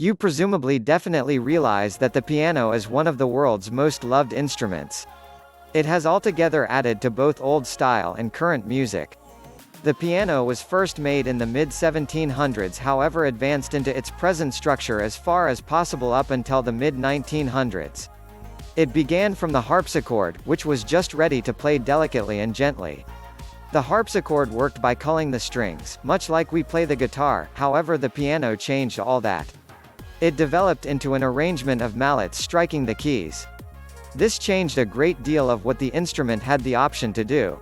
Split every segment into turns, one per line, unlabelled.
You presumably definitely realize that the piano is one of the world's most loved instruments. It has altogether added to both old style and current music. The piano was first made in the mid-1700s, however advanced into its present structure as far as possible up until the mid-1900s. It began from the harpsichord, which was just ready to play delicately and gently. The harpsichord worked by culling the strings, much like we play the guitar, however the piano changed all that. It developed into an arrangement of mallets striking the keys. This changed a great deal of what the instrument had the option to do.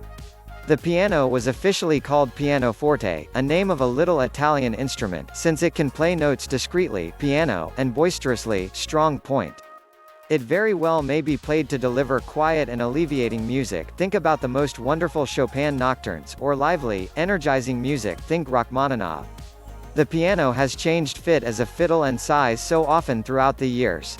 The piano was officially called pianoforte, a name of a little Italian instrument, since it can play notes discreetly, piano, and boisterously, strong point. It very well may be played to deliver quiet and alleviating music, think about the most wonderful Chopin nocturnes, or lively, energizing music, think Rachmaninoff. The piano has changed fit as a fiddle and size so often throughout the years.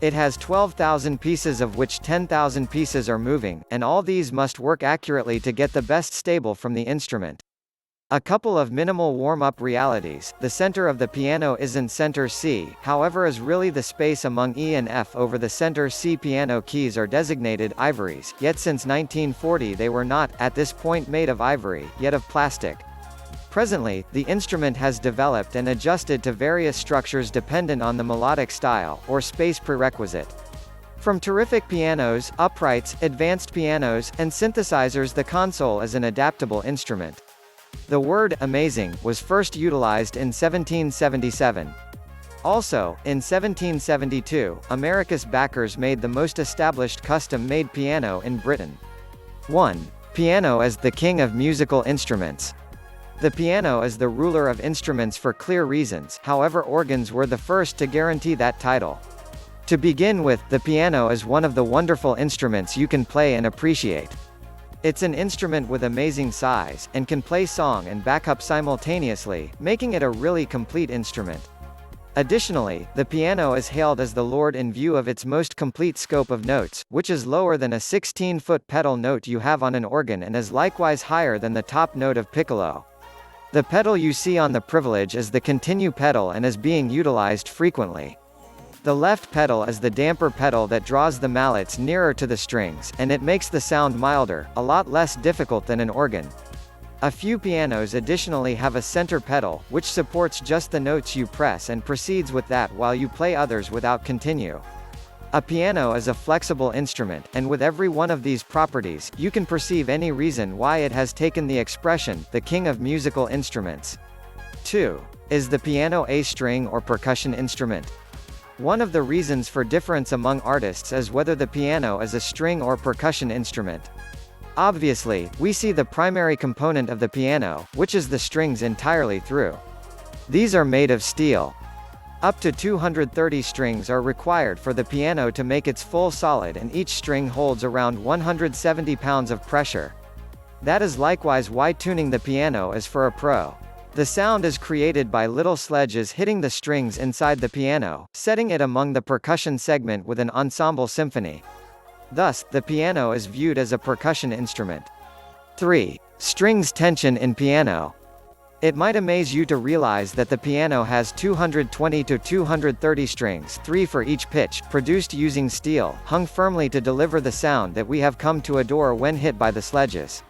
It has 12,000 pieces, of which 10,000 pieces are moving, and all these must work accurately to get the best stable from the instrument. A couple of minimal warm-up realities: the center of the piano isn't center C, however is really the space among E and F over the center C. Piano keys are designated ivories, yet since 1940 they were not, at this point, made of ivory, yet of plastic. Presently, the instrument has developed and adjusted to various structures dependent on the melodic style, or space prerequisite. From terrific pianos, uprights, advanced pianos, and synthesizers, the console is an adaptable instrument. The word amazing was first utilized in 1777. Also, in 1772, Americus backers made the most established custom-made piano in Britain. 1. Piano as the king of musical instruments. The piano is the ruler of instruments for clear reasons, however organs were the first to guarantee that title. To begin with, the piano is one of the wonderful instruments you can play and appreciate. It's an instrument with amazing size, and can play song and backup simultaneously, making it a really complete instrument. Additionally, the piano is hailed as the Lord in view of its most complete scope of notes, which is lower than a 16-foot pedal note you have on an organ and is likewise higher than the top note of piccolo. The pedal you see on the privilege is the continue pedal and is being utilized frequently. The left pedal is the damper pedal that draws the mallets nearer to the strings, and it makes the sound milder, a lot less difficult than an organ. A few pianos additionally have a center pedal, which supports just the notes you press and proceeds with that while you play others without continue. A piano is a flexible instrument, and with every one of these properties, you can perceive any reason why it has taken the expression, the king of musical instruments. 2. Is the piano a string or percussion instrument? One of the reasons for difference among artists is whether the piano is a string or percussion instrument. Obviously, we see the primary component of the piano, which is the strings entirely through. These are made of steel. Up to 230 strings are required for the piano to make its full solid, and each string holds around 170 pounds of pressure. That is likewise why tuning the piano is for a pro. The sound is created by little sledges hitting the strings inside the piano, setting it among the percussion segment with an ensemble symphony. Thus, the piano is viewed as a percussion instrument. 3. Strings tension in piano. It might amaze you to realize that the piano has 220 to 230 strings, 3 for each pitch, produced using steel, hung firmly to deliver the sound that we have come to adore when hit by the sledges.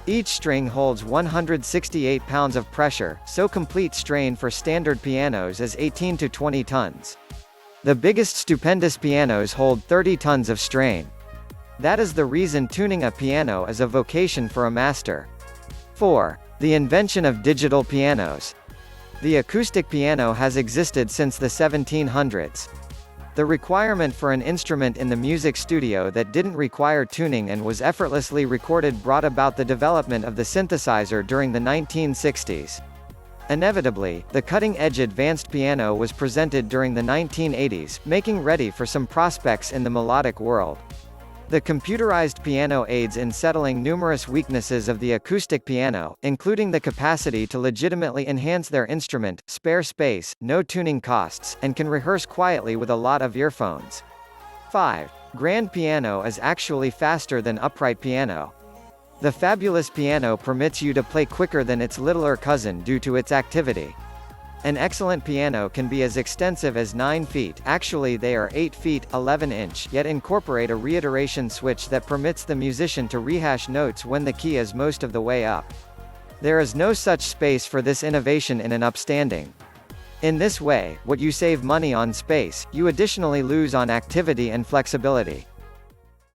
Each string holds 168 pounds of pressure, so complete strain for standard pianos is 18 to 20 tons. The biggest stupendous pianos hold 30 tons of strain. That is the reason tuning a piano is a vocation for a master. 4. The invention of digital pianos. The acoustic piano has existed since the 1700s. The requirement for an instrument in the music studio that didn't require tuning and was effortlessly recorded brought about the development of the synthesizer during the 1960s. Inevitably, the cutting-edge advanced piano was presented during the 1980s, making ready for some prospects in the melodic world. The computerized piano aids in settling numerous weaknesses of the acoustic piano, including the capacity to legitimately enhance their instrument, spare space, no tuning costs, and can rehearse quietly with a lot of earphones. 5. Grand piano is actually faster than upright piano. The fabulous piano permits you to play quicker than its littler cousin due to its activity. An excellent piano can be as extensive as 9 feet, actually they are 8 feet, 11 inch, yet incorporate a reiteration switch that permits the musician to rehash notes when the key is most of the way up. There is no such space for this innovation in an upstanding. In this way, what you save money on space, you additionally lose on activity and flexibility.